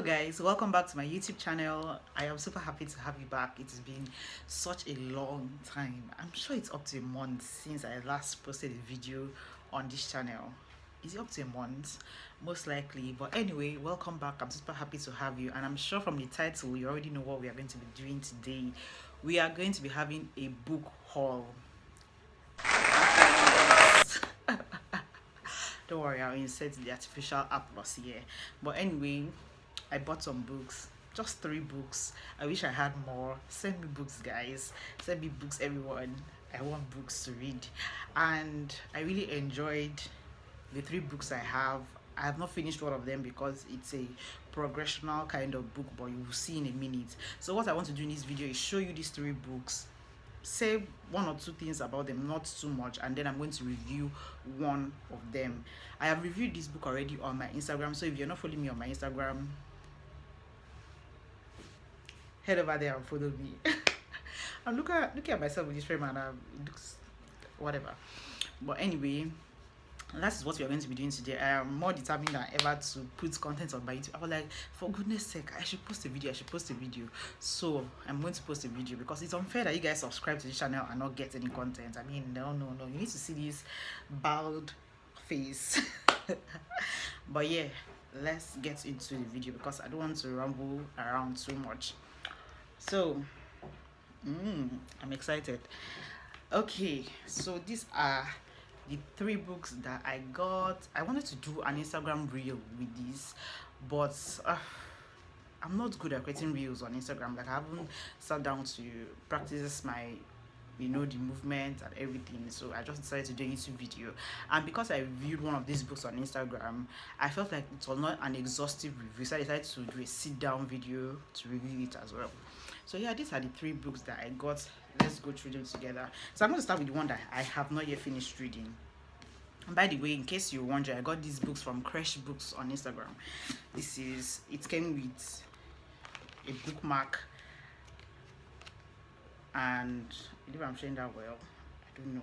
guys, welcome back to my YouTube channel. I am super happy to have you back. It has been such a long time. I'm sure it's up to a month since I last posted a video on this channel. Is it up to a month? Most likely. But anyway, welcome back. I'm super happy to have you, and I'm sure from the title you already know what we are going to be doing today. We are going to be having a book haul. Don't worry, I'll insert the artificial applause here. But anyway, I bought some books, just 3 books. I wish I had more. Send me books, guys. Send me books, everyone. I want books to read. And I really enjoyed the 3 books I have. I have not finished one of them because it's a progressional kind of book, but you will see in a minute. So what I want to do in this video is show you these 3 books, say 1 or 2 things about them, not too much, and then I'm going to review one of them. I have reviewed this book already on my Instagram, so if you're not following me on my Instagram, head over there and follow me. I'm looking at myself with this frame and it looks whatever. But anyway, that's what we are going to be doing today. I am more determined than ever to put content on my YouTube. I was like, for goodness sake, I should post a video. So I'm going to post a video because it's unfair that you guys subscribe to the channel and not get any content. I mean, no. You need to see this bald face. But yeah, let's get into the video because I don't want to ramble around too much. So I'm excited. Okay, so these are the 3 books that I got. I wanted to do an Instagram reel with these, but I'm not good at creating reels on Instagram. Like, I haven't sat down to practice my the movement and everything, so I just decided to do a YouTube video. And because I reviewed one of these books on Instagram, I felt like it was not an exhaustive review, so I decided to do a sit down video to review it as well. So yeah, these are the 3 books that I got. Let's go through them together. So I'm going to start with the one that I have not yet finished reading. And by the way, in case you're wondering, I got these books from Crash Books on Instagram. It came with a bookmark, and if I'm saying that well, I don't know,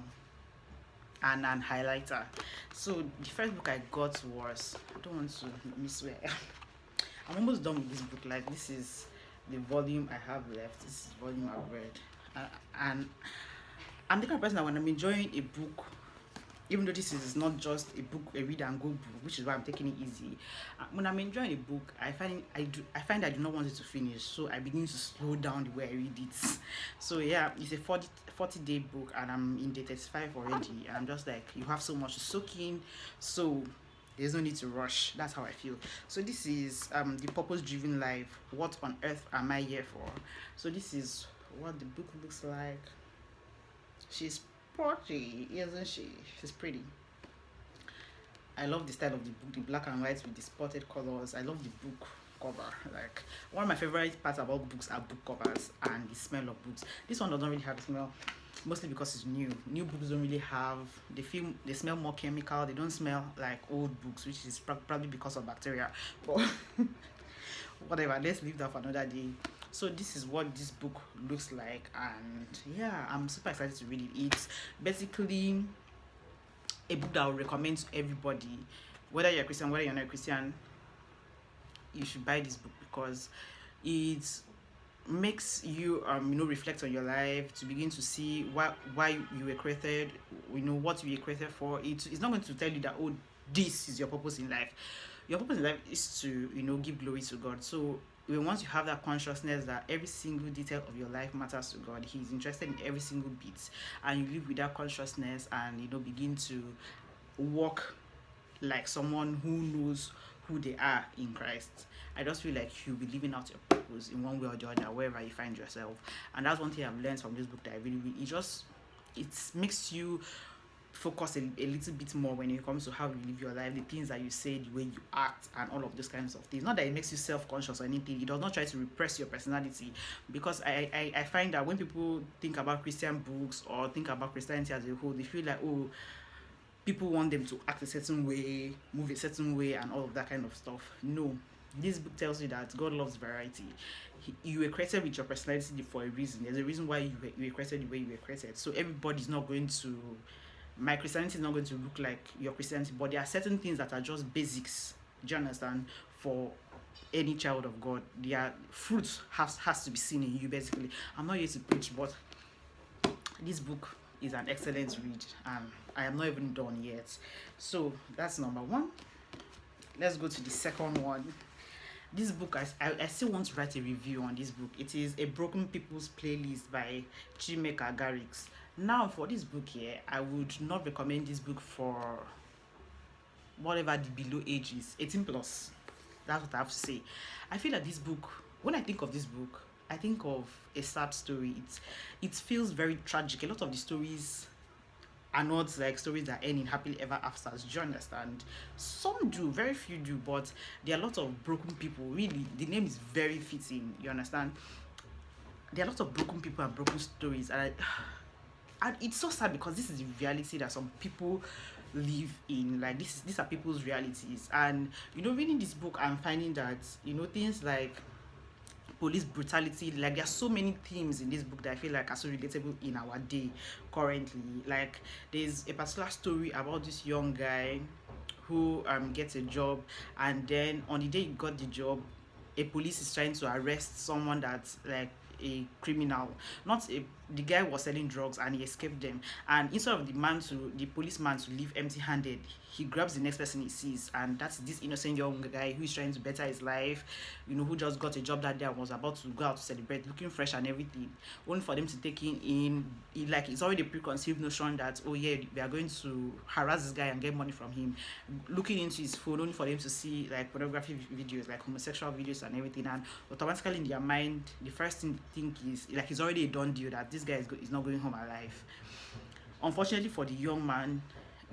and an highlighter. So the first book I got was, I don't want to misswear. I'm almost done with this book. Like, this is the volume I have left. This is the volume I've read, and I'm the kind of person that when I'm enjoying a book, even though this is not just a book, a read and go book, which is why I'm taking it easy. When I'm enjoying a book, I find I do not want it to finish, so I begin to slow down the way I read it. So yeah, it's a 40-day book, and I'm in day 35 already, and I'm just like, you have so much to soak in, so there's no need to rush. That's how I feel. So this is The Purpose-Driven Life. What on earth am I here for? So this is what the book looks like. She's pretty, isn't she? She's pretty. I love the style of the book, the black and white with the spotted colors. I love the book cover. Like, one of my favorite parts about books are book covers and the smell of books. This one doesn't really have a smell, mostly because it's new. New books don't really have, they smell more chemical. They don't smell like old books, which is probably because of bacteria. But whatever, let's leave that for another day. So this is what this book looks like, and yeah, I'm super excited to read it. It's basically a book that I would recommend to everybody, whether you're a Christian, whether you're not a Christian. You should buy this book because it makes you reflect on your life, to begin to see why you were created, what you were created for. It's not going to tell you that, oh, this is your purpose in life. Your purpose in life is to give glory to God. So once you have that consciousness that every single detail of your life matters to God, He's interested in every single bit, and you live with that consciousness and begin to walk like someone who knows who they are in Christ, I just feel like you'll be living out your purpose in one way or the other wherever you find yourself. And that's one thing I've learned from this book that I really it makes you focus a little bit more when it comes to how you live your life, the things that you say, the way you act, and all of those kinds of things. Not that it makes you self-conscious or anything. It does not try to repress your personality, because I find that when people think about Christian books or think about Christianity as a whole, they feel like, oh, people want them to act a certain way, move a certain way, and all of that kind of stuff. No, this book tells you that God loves variety. You were created with your personality for a reason. There's a reason why you were created the way you were created. So everybody's not going to, my Christianity is not going to look like your Christianity, but there are certain things that are just basics, do you understand, for any child of God. Their fruit has to be seen in you, basically. I'm not here to preach, but this book is an excellent read, and I am not even done yet. So that's number one. Let's go to the second one. This book, I still want to write a review on this book. It is A Broken People's Playlist by Chimeka Garrix. Now, for this book here, I would not recommend this book for whatever the below age is, 18 plus. That's what I have to say. I feel that this book, when I think of this book, I think of a sad story. It feels very tragic. A lot of the stories are not like stories that end in happily ever afters. Do you understand? Some do, very few do, but there are a lot of broken people. Really, the name is very fitting. You understand? There are lots of broken people and broken stories, and it's so sad because this is the reality that some people live in. Like these are people's realities. And reading this book, I'm finding that things like police brutality, like there are so many themes in this book that I feel like are so relatable in our day currently. Like there's a particular story about this young guy who gets a job, and then on the day he got the job, a police is trying to arrest someone that's like a criminal. The guy was selling drugs and he escaped them, and instead of the policeman to leave empty-handed, he grabs the next person he sees, and that's this innocent young guy who is trying to better his life, who just got a job that day and was about to go out to celebrate, looking fresh and everything, only for them to take him in. Like it's already a preconceived notion that, oh yeah, we are going to harass this guy and get money from him, looking into his phone only for them to see like pornography videos, like homosexual videos and everything, and automatically in their mind the first thing they think is like it's already a done deal that this guy is not going home alive. Unfortunately for the young man,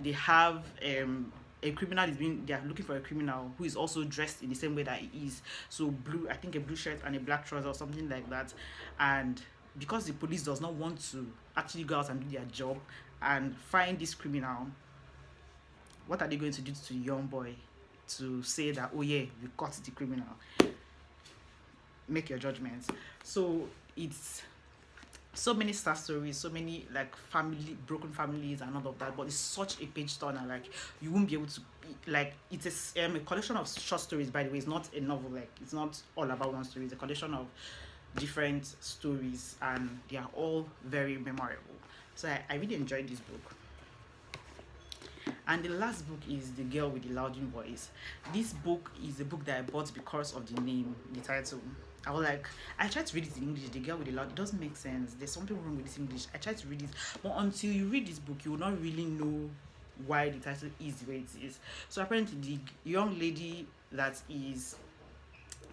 they have a criminal they are looking for a criminal who is also dressed in the same way that he is. So blue, I think a blue shirt and a black trouser or something like that. And because the police does not want to actually go out and do their job and find this criminal, what are they going to do to the young boy to say that, oh yeah, we caught the criminal? Make your judgments. So it's so many sad stories, so many like broken families and all of that, but it's such a page turner. Like you won't be able to like it's a collection of short stories, by the way. It's not a novel, like it's not all about one story. It's a collection of different stories, and they are all very memorable. So I really enjoyed this book. And the last book is The Girl with the Loudoun Voice. This book is a book that I bought because of the name, the title. I tried to read it in English, The Girl with the Loud. It doesn't make sense. There's something wrong with this English. I tried to read it, but until you read this book, you will not really know why the title is the way it is. So apparently, the young lady that is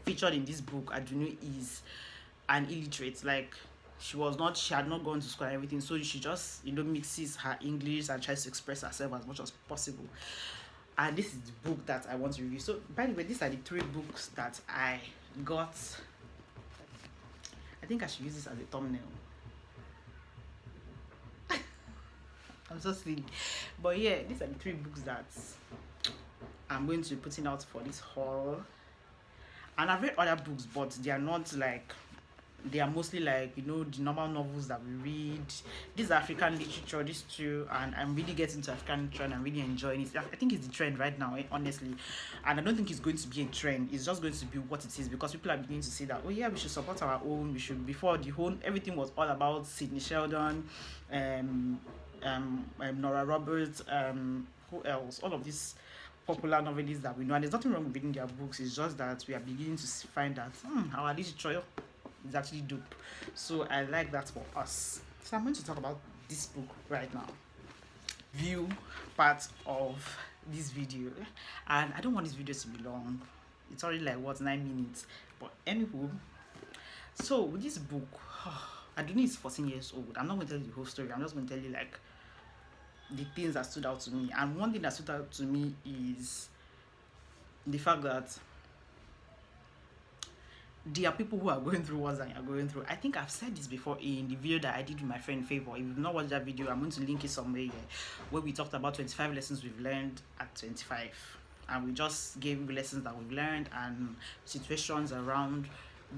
featured in this book, Adunu, is an illiterate. Like she had not gone to school and everything, so she just mixes her English and tries to express herself as much as possible. And this is the book that I want to review. So by the way, these are the 3 books that I got. I think I should use this as a thumbnail. I'm so silly. But yeah, these are the 3 books that I'm going to be putting out for this haul. And I've read other books, but they are not like, they are mostly like, the normal novels that we read. This is African literature, this too, and I'm really getting into African literature and I'm really enjoying it. I think it's the trend right now, honestly. And I don't think it's going to be a trend. It's just going to be what it is, because people are beginning to say that, oh yeah, we should support our own. We should, before everything was all about Sidney Sheldon, Nora Roberts, who else? All of these popular novelists that we know. And there's nothing wrong with reading their books. It's just that we are beginning to find that our literature is actually dope. So I like that for us. So I'm going to talk about this book right now. View part of this video, and I don't want this video to be long. It's already like 9 minutes, but anyway. So with this book, Aduni is 14 years old. I'm not going to tell you the whole story. I'm just going to tell you like the things that stood out to me. And one thing that stood out to me is the fact that there are people who are going through what I are going through. I think I've said this before in the video that I did with my friend Favor. If you've not watched that video, I'm going to link it somewhere here, where we talked about 25 lessons we've learned at 25, and we just gave lessons that we've learned and situations around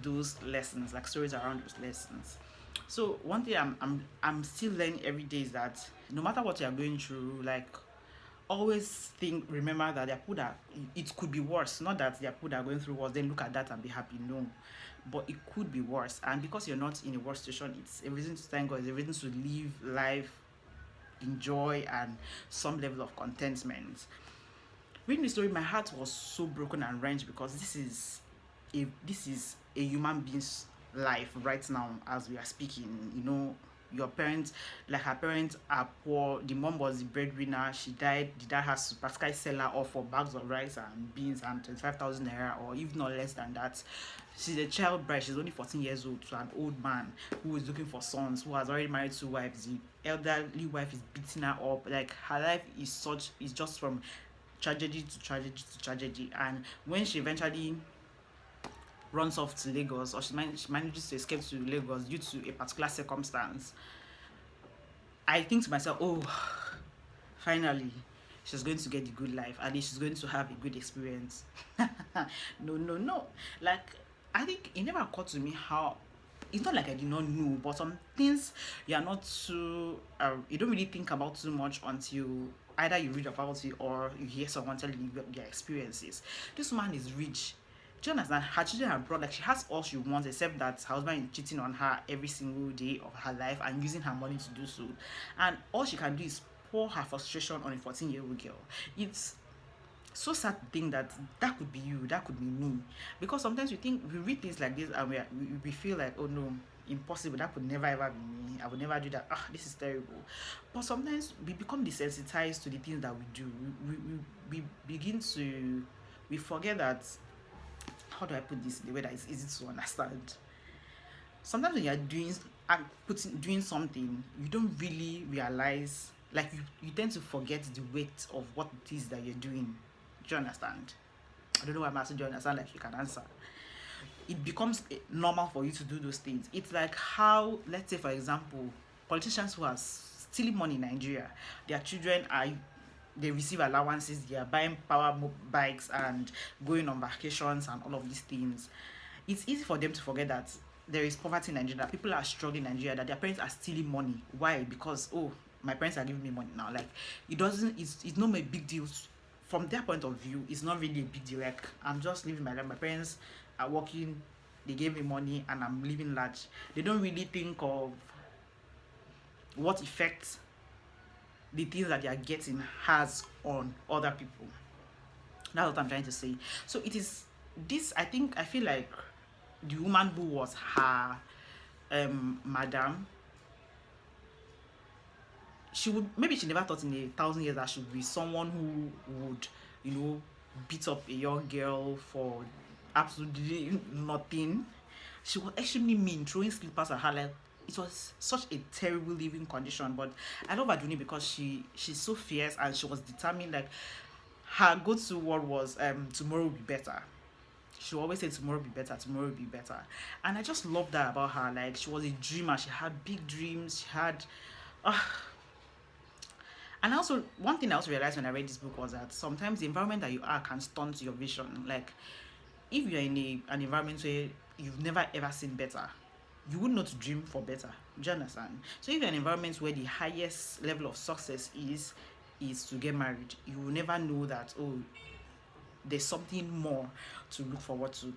those lessons, like stories around those lessons. So one thing I'm still learning every day is that no matter what you are going through, like always remember that there are people that it could be worse. Not that there are people that are going through worse, then look at that and be happy. No, but it could be worse. And because you're not in a worse situation, it's a reason to thank God. It's a reason to live life in joy and some level of contentment. Reading the story, my heart was so broken and wrenched because this is a human being's life right now as we are speaking. Your parents, like her parents, are poor. The mom was the breadwinner. She died. The dad has to practically sell her off for bags of rice and beans and 25,000 naira, or if not less than that. She's a child bride. She's only 14 years old to an old man who is looking for sons, who has already married 2 wives. The elderly wife is beating her up. Like, her life is just from tragedy to tragedy to tragedy. And when she eventually runs off to Lagos, or she manages to escape to Lagos due to a particular circumstance, I think to myself, oh, finally, she's going to get the good life. At least she's going to have a good experience. No, no, no. Like, I think it never occurred to me how. It's not like I did not know, but some things you are not too, you don't really think about too much until either you read about it or you hear someone tell you their experiences. This woman is rich. Do you understand? Her children are broad. Like, she has all she wants, except that her husband is cheating on her every single day of her life and using her money to do so. And all she can do is pour her frustration on a 14-year-old girl. It's so sad to think that that could be you, that could be me. Because sometimes we read things like this and we feel like, oh no, impossible, that could never ever be me. I would never do that. This is terrible. But sometimes we become desensitized to the things that we do. We begin to, we forget that, how do I put this in a way that is easy to understand? Sometimes when you're doing something, you don't really realize, like, you tend to forget the weight of what it is that you're doing. Do you understand? I don't know why I'm asking. Do you understand? Like, you can answer. It becomes normal for you to do those things. It's like how, let's say for example, politicians who are stealing money in Nigeria, their children they receive allowances, they are buying power bikes and going on vacations and all of these things. It's easy for them to forget that there is poverty in Nigeria, that people are struggling in Nigeria, that their parents are stealing money. Why? Because, oh, my parents are giving me money now. Like, it's not a big deal. From their point of view, it's not really a big deal. Like, I'm just living my life. My parents are working, they gave me money, and I'm living large. They don't really think of what effect the things that they are getting has on other people. That's what I'm trying to say. So it is this, I feel like the woman who was her madam, she never thought in 1,000 years that she would be someone who would, beat up a young girl for absolutely nothing. She was extremely mean, throwing slippers at her. Like, it was such a terrible living condition. But I love Aduni because she's so fierce and she was determined. Like, her go-to word was tomorrow will be better. She always said tomorrow will be better, tomorrow will be better. And I just love that about her. Like, she was a dreamer. She had big dreams. She had and also, one thing I also realized when I read this book was that sometimes the environment that you are can stunt your vision. Like, if you're in an environment where you've never ever seen better, you would not dream for better. Do you understand? So if you're in an environment where the highest level of success is to get married, you will never know that, oh, there's something more to look forward to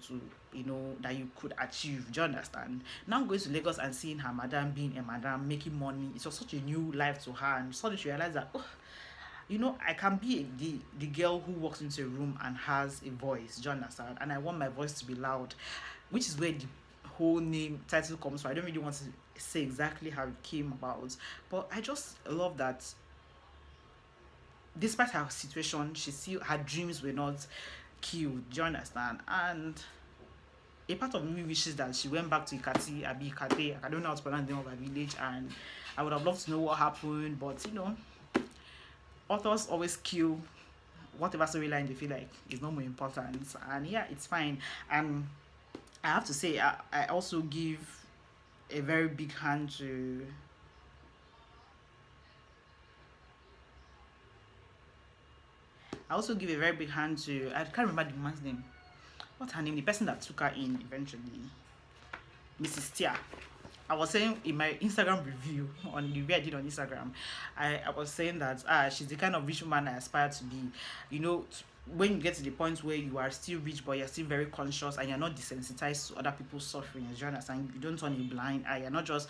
that you could achieve. Do you understand? Now going to Lagos and seeing her madam being a madam, making money, it was such a new life to her, and suddenly she realized that, I can be the girl who walks into a room and has a voice. Do you understand? And I want my voice to be loud, which is where the whole name title comes from. I don't really want to say exactly how it came about, but I just love that despite her situation, her dreams were not killed. Do you understand? And a part of me wishes that she went back to Ikati, I don't know how to pronounce the name of her village, and I would have loved to know what happened. But authors always kill whatever storyline they feel like is not more important, and yeah, it's fine. And I have to say, I also give a very big hand to I can't remember the man's name. What's her name? The person that took her in eventually. Mrs. Tia. I was saying in my Instagram review on the way I did on Instagram, I was saying that she's the kind of rich woman I aspire to be. You know, when you get to the point where you are still rich but you're still very conscious and you're not desensitized to other people's suffering, you understand? You don't turn a blind eye. You're not just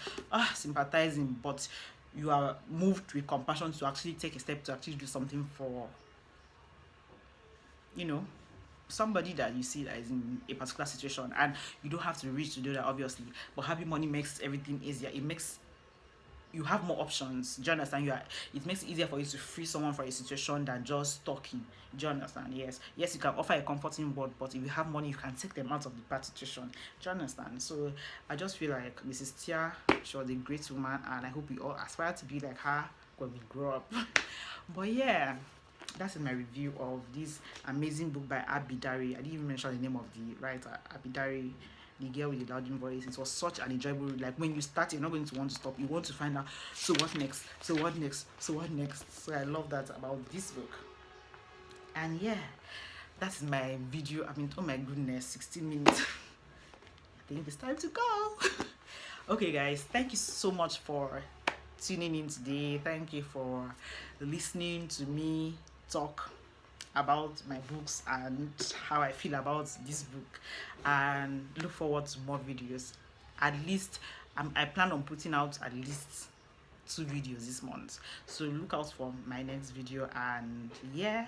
sympathizing, but you are moved with compassion to actually take a step to actually do something for, you know, somebody that you see that is in a particular situation. And you don't have to be rich to do that, obviously, but having money makes everything easier. It makes you have more options. Do you understand? It makes it easier for you to free someone from a situation than just talking. Do you understand? Yes, you can offer a comforting word, but if you have money, you can take them out of the bad situation. Do you understand? So I just feel like Mrs. Tia, she was a great woman, and I hope we all aspire to be like her when we grow up. But yeah, that's in my review of this amazing book by Abi Dare. I didn't even mention the name of the writer, Abi Dare, the girl with the Loudoun Voice. It was such an enjoyable read. Like when you start, you're not going to want to stop. You want to find out, so what next? So what next? So what next? So I love that about this book. And yeah, that's my video. I mean, oh my goodness, 16 minutes. I think it's time to go. Okay, guys, thank you so much for tuning in today. Thank you for listening to me talk about my books and how I feel about this book, and look forward to more videos. At least I plan on putting out at least 2 videos this month, so look out for my next video. And yeah,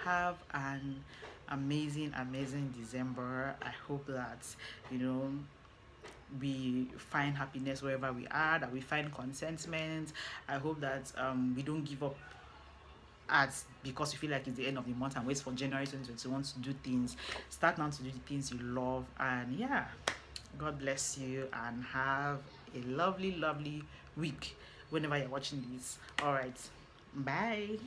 have an amazing December. I hope that, you know, we find happiness wherever we are, that we find contentment. I hope that we don't give up because you feel like it's the end of the month and wait for January 2021 to do things. Start now to do the things you love. And yeah, God bless you and have a lovely week whenever you're watching this. All right, bye.